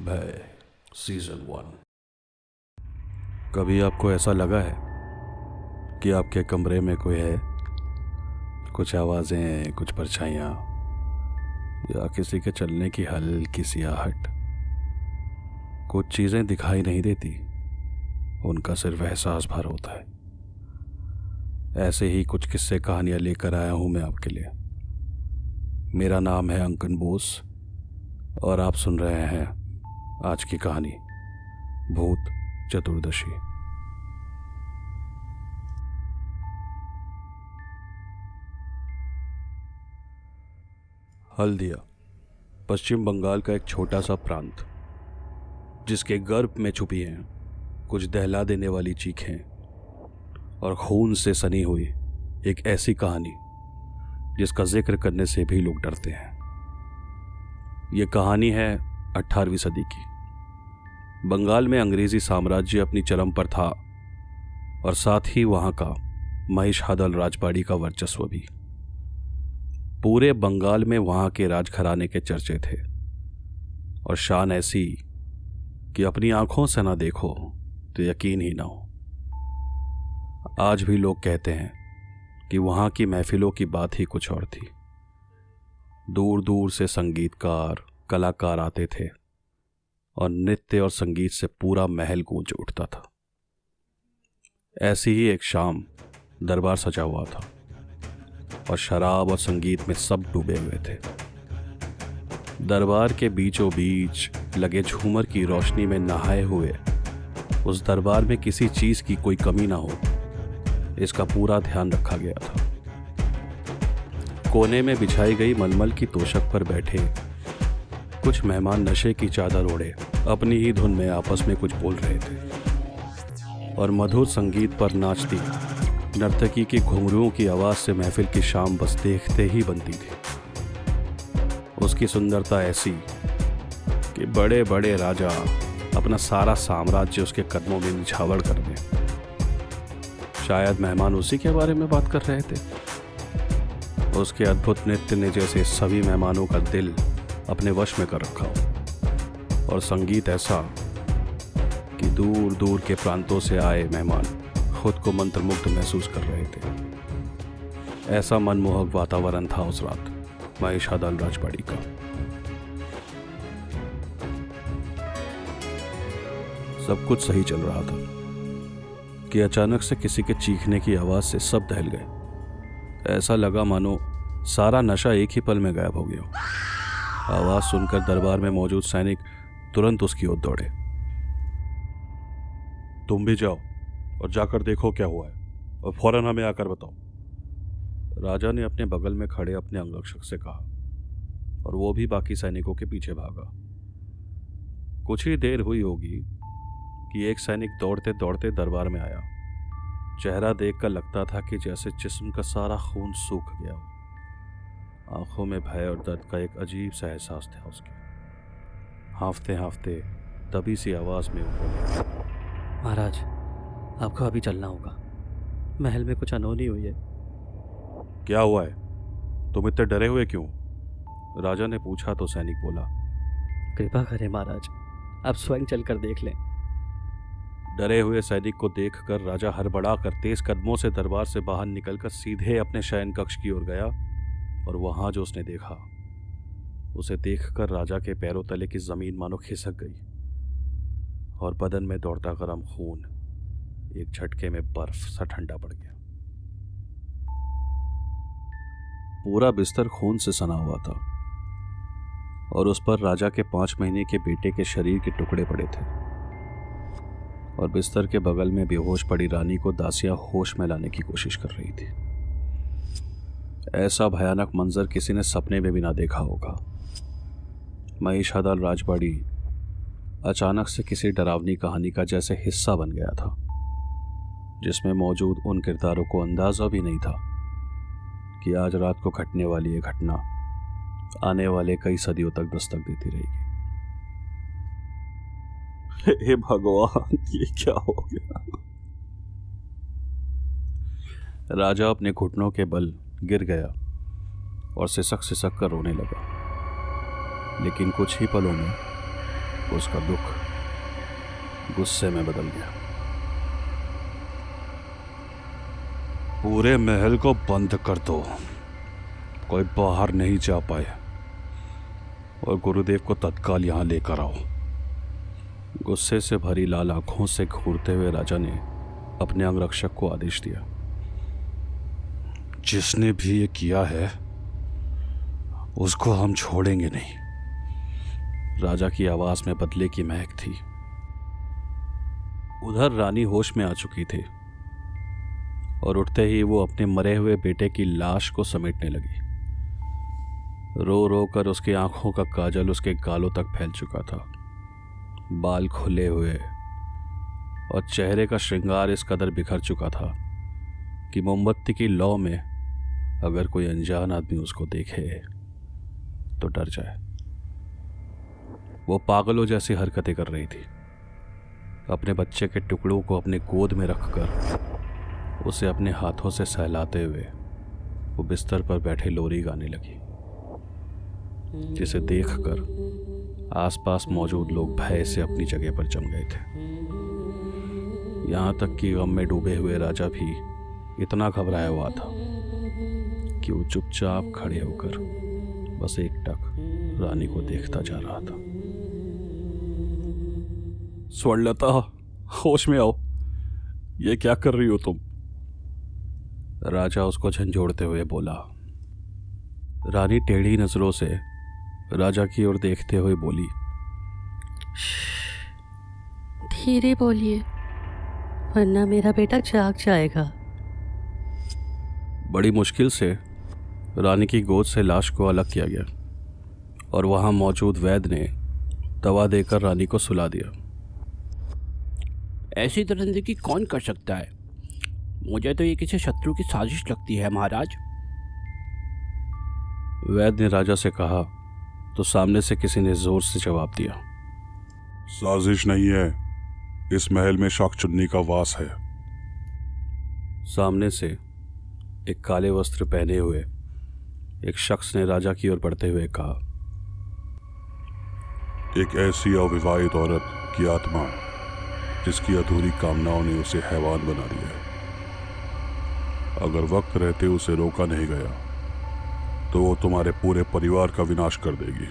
भय सीजन 1। कभी आपको ऐसा लगा है कि आपके कमरे में कोई है? कुछ आवाज़ें, कुछ परछाइयाँ या किसी के चलने की हल्की सी आहट। कुछ चीज़ें दिखाई नहीं देती, उनका सिर्फ एहसास भर होता है। ऐसे ही कुछ किस्से कहानियाँ लेकर आया हूँ मैं आपके लिए। मेरा नाम है अंकन बोस और आप सुन रहे हैं आज की कहानी भूत चतुर्दशी। हल्दिया पश्चिम बंगाल का एक छोटा सा प्रांत, जिसके गर्भ में छुपी हैं कुछ दहला देने वाली चीखें और खून से सनी हुई एक ऐसी कहानी जिसका जिक्र करने से भी लोग डरते हैं। ये कहानी है 18वीं सदी की। बंगाल में अंग्रेजी साम्राज्य अपनी चरम पर था और साथ ही वहां का महिषादल राजवाड़ी का वर्चस्व भी। पूरे बंगाल में वहां के राजघराने के चर्चे थे और शान ऐसी कि अपनी आंखों से ना देखो तो यकीन ही ना हो। आज भी लोग कहते हैं कि वहां की महफिलों की बात ही कुछ और थी। दूर दूर से संगीतकार, कलाकार आते थे और नृत्य और संगीत से पूरा महल गूंज उठता था। ऐसी ही एक शाम दरबार सजा हुआ था और शराब और संगीत में सब डूबे हुए थे। दरबार के बीचों बीच लगे झूमर की रोशनी में नहाए हुए उस दरबार में किसी चीज की कोई कमी ना हो, इसका पूरा ध्यान रखा गया था। कोने में बिछाई गई मलमल की तोशक पर बैठे कुछ मेहमान नशे की चादर ओढ़े अपनी ही धुन में आपस में कुछ बोल रहे थे और मधुर संगीत पर नाचती नर्तकी की घुंघरुओं की आवाज से महफिल की शाम बस देखते ही बनती थी। उसकी सुंदरता ऐसी कि बड़े बड़े राजा अपना सारा साम्राज्य उसके कदमों में निछावर कर दें। शायद मेहमान उसी के बारे में बात कर रहे थे। उसके अद्भुत नृत्य ने जैसे सभी मेहमानों का दिल अपने वश में कर रखा हो और संगीत ऐसा कि दूर दूर के प्रांतों से आए मेहमान खुद को मंत्रमुग्ध महसूस कर रहे थे। ऐसा मनमोहक वातावरण था उस रात महिषादल राजवाड़ी का। सब कुछ सही चल रहा था कि अचानक से किसी के चीखने की आवाज से सब दहल गए। ऐसा लगा मानो सारा नशा एक ही पल में गायब हो गया। आवाज सुनकर दरबार में मौजूद सैनिक तुरंत उसकी ओर दौड़े। तुम भी जाओ और जाकर देखो क्या हुआ है और फौरन हमें आकर बताओ, राजा ने अपने बगल में खड़े अपने अंगरक्षक से कहा और वो भी बाकी सैनिकों के पीछे भागा। कुछ ही देर हुई होगी कि एक सैनिक दौड़ते दौड़ते दरबार में आया। चेहरा देखकर लगता था कि जैसे जिस्म का सारा खून सूख गया हो। आंखों में भय और दर्द का एक अजीब सा एहसास था उसके। हांफते हांफते दबी सी आवाज में बोले, महाराज, आपको अभी चलना होगा। महल में कुछ अनहोनी हुई है। क्या हुआ है? तुम इतने डरे हुए क्यों? राजा ने पूछा तो सैनिक बोला, कृपा करें महाराज, आप स्वयं चलकर देख लें। डरे हुए सैनिक को देखकर राजा हड़बड़ाकर तेज कदमों से दरबार से बाहर निकलकर सीधे अपने शयन कक्ष की ओर गया और वहां जो उसने देखा, उसे देखकर राजा के पैरों तले की जमीन मानो खिसक गई और बदन में दौड़ता गर्म खून एक झटके में बर्फ सा ठंडा पड़ गया। पूरा बिस्तर खून से सना हुआ था और उस पर राजा के 5 महीने के बेटे के शरीर के टुकड़े पड़े थे और बिस्तर के बगल में बेहोश पड़ी रानी को दासियां होश में लाने की कोशिश कर रही थी। ऐसा भयानक मंजर किसी ने सपने में भी ना देखा होगा। महिषादल राजवाड़ी अचानक से किसी डरावनी कहानी का जैसे हिस्सा बन गया था, जिसमें मौजूद उन किरदारों को अंदाजा भी नहीं था कि आज रात को घटने वाली ये घटना आने वाले कई सदियों तक दस्तक देती रहेगी। हे भगवान, ये क्या हो गया? राजा अपने घुटनों के बल गिर गया और सिसक सिसक कर रोने लगा। लेकिन कुछ ही पलों में उसका दुख गुस्से में बदल गया। पूरे महल को बंद कर दो, कोई बाहर नहीं जा पाए, और गुरुदेव को तत्काल यहां लेकर आओ। गुस्से से भरी लाल आंखों से घूरते हुए राजा ने अपने अंगरक्षक को आदेश दिया। जिसने भी ये किया है उसको हम छोड़ेंगे नहीं। राजा की आवाज में बदले की महक थी। उधर रानी होश में आ चुकी थी और उठते ही वो अपने मरे हुए बेटे की लाश को समेटने लगी। रो रो कर उसकी आंखों का काजल उसके गालों तक फैल चुका था। बाल खुले हुए और चेहरे का श्रृंगार इस कदर बिखर चुका था कि मोमबत्ती की लौ में अगर कोई अनजान आदमी उसको देखे तो डर जाए। वो पागलों जैसी हरकतें कर रही थी। अपने बच्चे के टुकड़ों को अपने गोद में रखकर उसे अपने हाथों से सहलाते हुए वो बिस्तर पर बैठे लोरी गाने लगी, जिसे देखकर आसपास मौजूद लोग भय से अपनी जगह पर जम गए थे। यहां तक कि गम में डूबे हुए राजा भी इतना घबराया हुआ था कि वो चुपचाप खड़े होकर बस एकटक रानी को देखता जा रहा था। स्वर्णलता, होश में आओ, ये क्या कर रही हो तुम? राजा उसको झंझोड़ते हुए बोला। रानी टेढ़ी नजरों से राजा की ओर देखते हुए बोली, धीरे बोलिए वरना मेरा बेटा जाग जाएगा। बड़ी मुश्किल से रानी की गोद से लाश को अलग किया गया और वहां मौजूद वैद्य ने दवा देकर रानी को सुला दिया। ऐसी दरिंदगी कौन कर सकता है? मुझे तो ये किसी शत्रु की साजिश लगती है महाराज। वैद्य ने राजा से कहा तो सामने से किसी ने जोर से जवाब दिया, साजिश नहीं है, इस महल में शाकचुन्नी का वास है। सामने से एक काले वस्त्र पहने हुए एक शख्स ने राजा की ओर बढ़ते हुए कहा, एक ऐसी अविवाहित औरत की आत्मा जिसकी अधूरी कामनाओं ने उसे हैवान बना दिया है। अगर वक्त रहते उसे रोका नहीं गया तो वो तुम्हारे पूरे परिवार का विनाश कर देगी।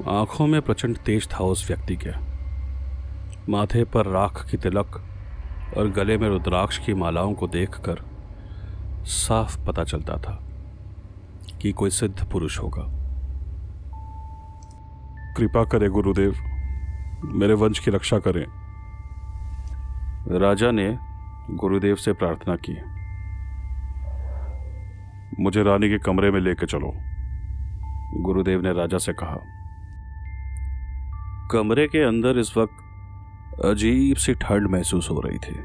आंखों में प्रचंड तेज था उस व्यक्ति के। माथे पर राख की तिलक और गले में रुद्राक्ष की मालाओं को देखकर साफ पता चलता था कि कोई सिद्ध पुरुष होगा। कृपा करें गुरुदेव, मेरे वंश की रक्षा करें। राजा ने गुरुदेव से प्रार्थना की। मुझे रानी के कमरे में लेके चलो। गुरुदेव ने राजा से कहा। कमरे के अंदर इस वक्त अजीब सी ठंड महसूस हो रही थी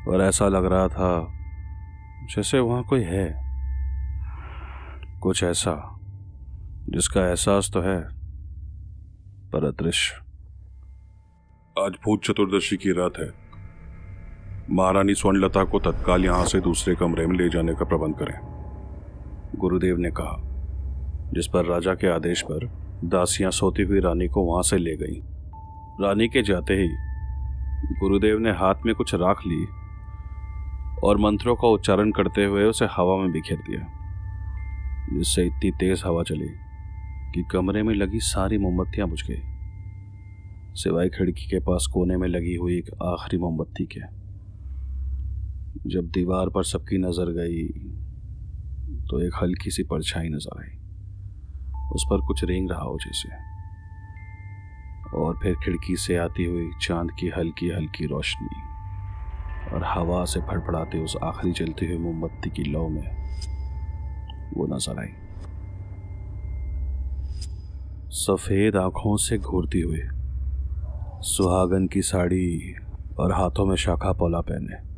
और ऐसा लग रहा था जैसे वहां कोई है, कुछ ऐसा जिसका एहसास तो है पर अदृश्य। आज भूत चतुर्दशी की रात है। महारानी स्वर्णलता को तत्काल यहां से दूसरे कमरे में ले जाने का प्रबंध करें, गुरुदेव ने कहा, जिस पर राजा के आदेश पर दासियां सोती हुई रानी को वहां से ले गई। रानी के जाते ही गुरुदेव ने हाथ में कुछ राख ली और मंत्रों का उच्चारण करते हुए उसे हवा में बिखेर दिया, जिससे इतनी तेज हवा चली कि कमरे में लगी सारी मोमबत्तियां बुझ गई, सिवाय खिड़की के पास कोने में लगी हुई एक आखिरी मोमबत्ती के। जब दीवार पर सबकी नजर गई तो एक हल्की सी परछाई नजर आई, उस पर कुछ रेंग रहा हो जैसे, और फिर खिड़की से आती हुई चांद की हल्की हल्की रोशनी और हवा से फड़फड़ाते उस आखिरी जलती हुई मोमबत्ती की लौ में वो नजर आई। सफेद आंखों से घूरती हुई, सुहागन की साड़ी और हाथों में शाखा पौला पहने,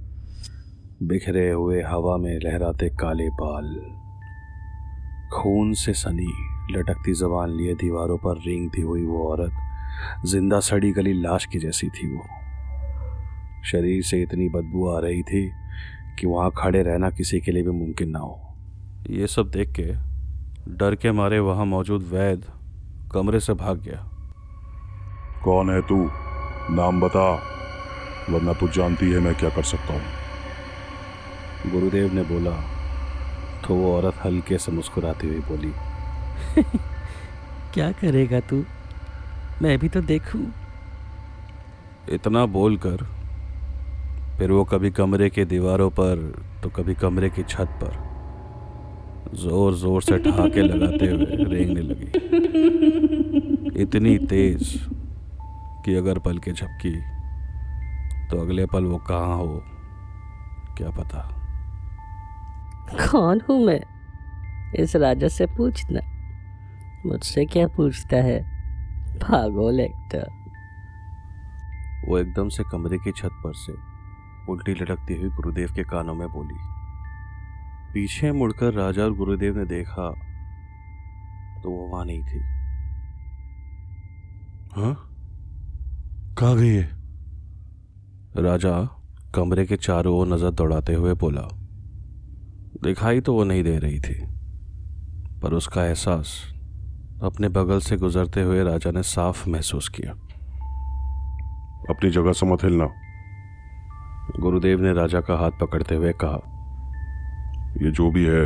बिखरे हुए हवा में लहराते काले बाल, खून से सनी लटकती जबान लिए दीवारों पर रेंगती हुई वो औरत जिंदा सड़ी गली लाश की जैसी थी। वो शरीर से इतनी बदबू आ रही थी कि वहां खड़े रहना किसी के लिए भी मुमकिन ना हो। ये सब देख के डर के मारे वहां मौजूद वैद्य कमरे से भाग गया। कौन है तू? नाम बता, वरना तू जानती है मैं क्या कर सकता हूँ। गुरुदेव ने बोला तो वो औरत हल्के से मुस्कुराती हुई बोली, क्या करेगा तू? मैं भी तो देखूं। इतना बोलकर फिर वो कभी कमरे की दीवारों पर तो कभी कमरे की छत पर जोर जोर से ठहाके लगाते हुए रेंगने लगी, इतनी तेज कि अगर पलकें झपकी तो अगले पल वो कहाँ हो क्या पता। कौन हूँ मैं? इस राजा से पूछना, मुझसे क्या पूछता है? पागल एक्टर। वो एकदम से कमरे की छत पर से उल्टी लटकती हुई गुरुदेव के कानों में बोली। पीछे मुड़कर राजा और गुरुदेव ने देखा तो वो वहां नहीं थी। हाँ, कहाँ गई है? राजा कमरे के चारों ओर नजर दौड़ाते हुए बोला। दिखाई तो वो नहीं दे रही थी, पर उसका एहसास अपने बगल से गुजरते हुए राजा ने साफ महसूस किया। अपनी जगह से मत हिलना। गुरुदेव ने राजा का हाथ पकड़ते हुए कहा। ये जो भी है,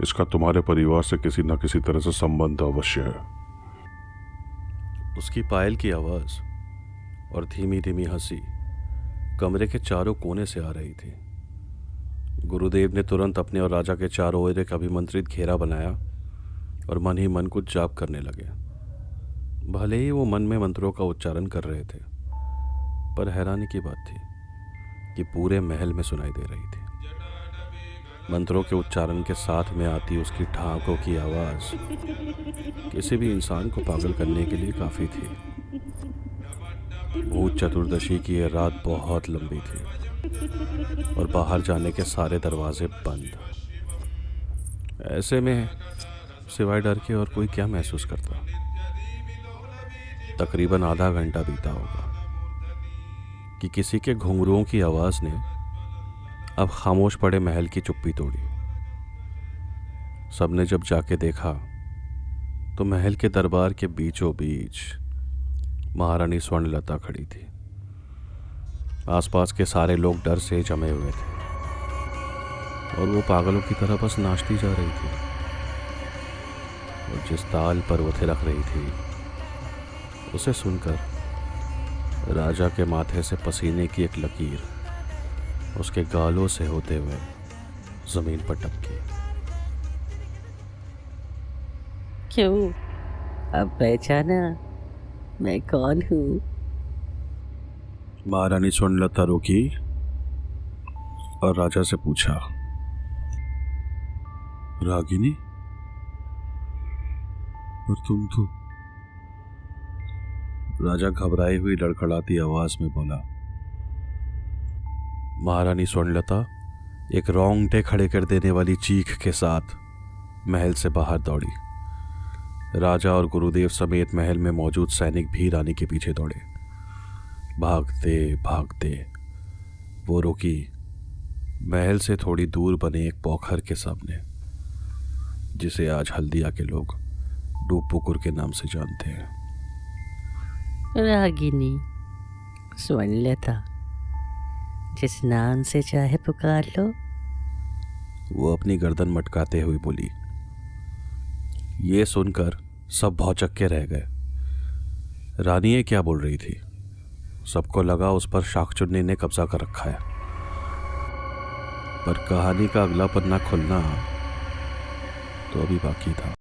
इसका तुम्हारे परिवार से किसी न किसी तरह से संबंध अवश्य है। उसकी पायल की आवाज और धीमी धीमी हंसी कमरे के चारों कोने से आ रही थी। गुरुदेव ने तुरंत अपने और राजा के चारों ओर एक अभिमंत्रित घेरा बनाया और मन ही मन कुछ जाप करने लगे। भले ही वो मन में मंत्रों का उच्चारण कर रहे थे, पर हैरानी की बात थी कि पूरे महल में सुनाई दे रही थी। मंत्रों के उच्चारण के साथ में आती उसकी ठहाकों की आवाज किसी भी इंसान को पागल करने के लिए काफी थी। भूत चतुर्दशी की यह रात बहुत लंबी थी और बाहर जाने के सारे दरवाजे बंद। ऐसे में सिवाय डर के और कोई क्या महसूस करता। तकरीबन आधा घंटा बीता होगा कि किसी के घुंघरुओं की आवाज ने अब खामोश पड़े महल की चुप्पी तोड़ी। सबने जब जाके देखा तो महल के दरबार के बीचों बीच महारानी स्वर्णलता खड़ी थी। आसपास के सारे लोग डर से जमे हुए थे और वो पागलों की तरह बस नाचती जा रही थी। और जिस ताल पर वो थिरक रही थी उसे सुनकर राजा के माथे से पसीने की एक लकीर उसके गालों से होते हुए जमीन पर टपकी। क्यों? अब पहचाना मैं कौन हूँ? महारानी स्वर्णलता रुकी और राजा से पूछा, रागिनी, और तुम तो? राजा घबराई हुई लड़खड़ाती आवाज में बोला। महारानी स्वर्णलता एक रोंगटे खड़े कर देने वाली चीख के साथ महल से बाहर दौड़ी। राजा और गुरुदेव समेत महल में मौजूद सैनिक भी रानी के पीछे दौड़े। भागते भागते वो रुकी महल से थोड़ी दूर बने एक पोखर के सामने, जिसे आज हल्दिया के लोग डूबपुकुर के नाम से जानते हैं। रागिनी, स्वर्णलता, जिस नाम से चाहे पुकार लो। वो अपनी गर्दन मटकाते हुए बोली। ये सुनकर सब भौचक्के रह गए। रानी ये क्या बोल रही थी? सबको लगा उस पर शाकचुन्नी ने कब्जा कर रखा है। पर कहानी का अगला पन्ना खुलना तो अभी बाकी था।